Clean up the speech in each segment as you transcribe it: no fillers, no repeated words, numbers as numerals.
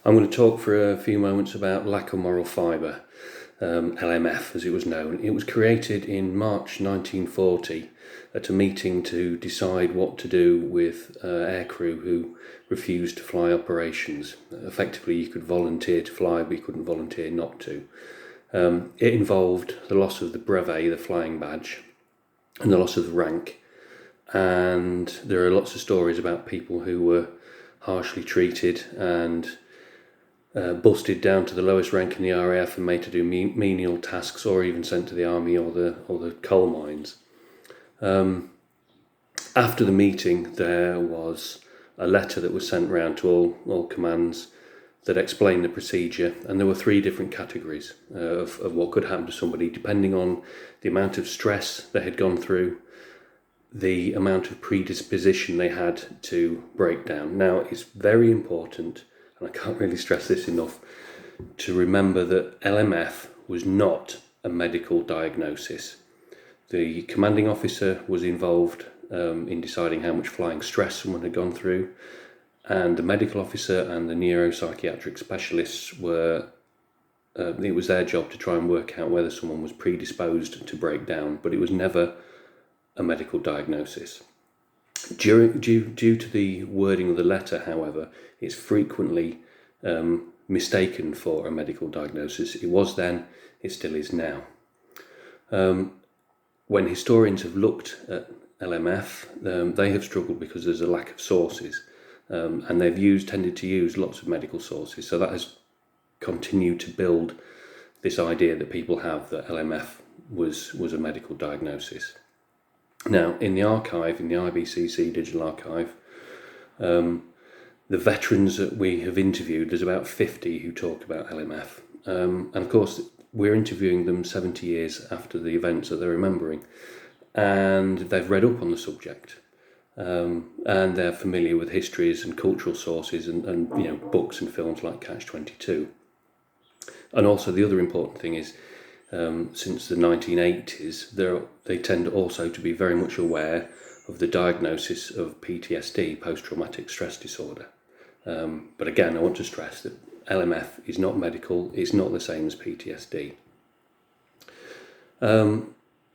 I'm going to talk for a few moments about lack of moral fibre, LMF as it was known. It was created in March 1940 at a meeting to decide what to do with aircrew who refused to fly operations. Effectively, you could volunteer to fly, but you couldn't volunteer not to. It involved the loss of the brevet, the flying badge, and the loss of the rank. And there are lots of stories about people who were harshly treated and busted down to the lowest rank in the RAF and made to do menial tasks, or even sent to the army or the coal mines. After the meeting, there was a letter that was sent round to all commands that explained the procedure, and there were three different categories of what could happen to somebody depending on the amount of stress they had gone through, the amount of predisposition they had to break down. Now, it's very important, and I can't really stress this enough, to remember that LMF was not a medical diagnosis. The commanding officer was involved in deciding how much flying stress someone had gone through, and the medical officer and the neuropsychiatric specialists were, it was their job to try and work out whether someone was predisposed to break down, but it was never a medical diagnosis. Due to the wording of the letter, however, it's frequently mistaken for a medical diagnosis. It was then, it still is now. When historians have looked at LMF, they have struggled because there's a lack of sources, and they've tended to use lots of medical sources. So that has continued to build this idea that people have that LMF was a medical diagnosis. Now, in the archive, in the IBCC Digital Archive, the veterans that we have interviewed, there's about 50 who talk about LMF. And of course, we're interviewing them 70 years after the events that they're remembering. And they've read up on the subject. And they're familiar with histories and cultural sources and books and films like Catch-22. And also the other important thing is, since the 1980s, they tend also to be very much aware of the diagnosis of PTSD, post-traumatic stress disorder. But again, I want to stress that LMF is not medical, it's not the same as PTSD.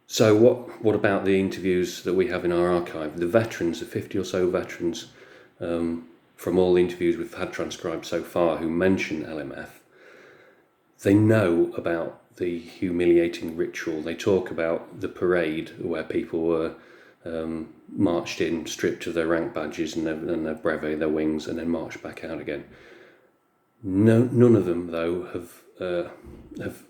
So what about the interviews that we have in our archive? The veterans, the 50 or so veterans from all the interviews we've had transcribed so far who mention LMF, they know about the humiliating ritual. They talk about the parade where people were marched in, stripped of their rank badges and their brevet, their wings, and then marched back out again. None of them, though, have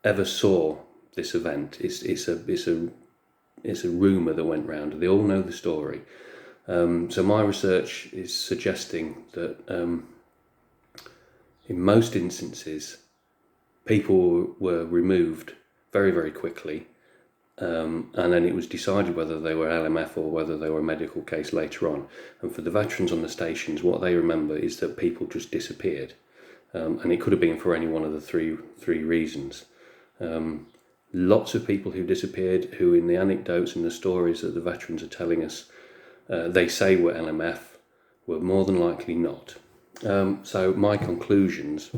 ever saw this event. It's a rumour that went round. They all know the story. So my research is suggesting that in most instances, people were removed very, very quickly, and then it was decided whether they were LMF or whether they were a medical case later on. And for the veterans on the stations, what they remember is that people just disappeared, and it could have been for any one of the three reasons. Lots of people who disappeared, who in the anecdotes and the stories that the veterans are telling us, they say were LMF, were more than likely not. So my conclusions,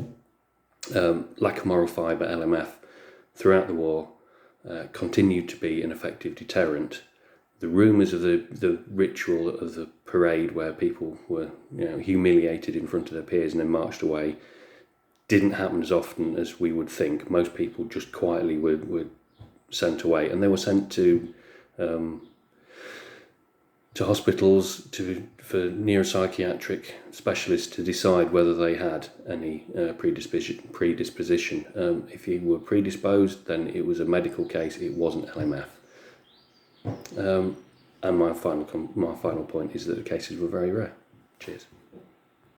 lack of moral fibre, LMF, throughout the war, continued to be an effective deterrent. The rumours of the ritual of the parade where people were humiliated in front of their peers and then marched away didn't happen as often as we would think. Most people just quietly were sent away, and they were sent to hospitals for neuropsychiatric specialists to decide whether they had any predisposition. If you were predisposed, then it was a medical case, it wasn't LMF. And my final point is that the cases were very rare. Cheers.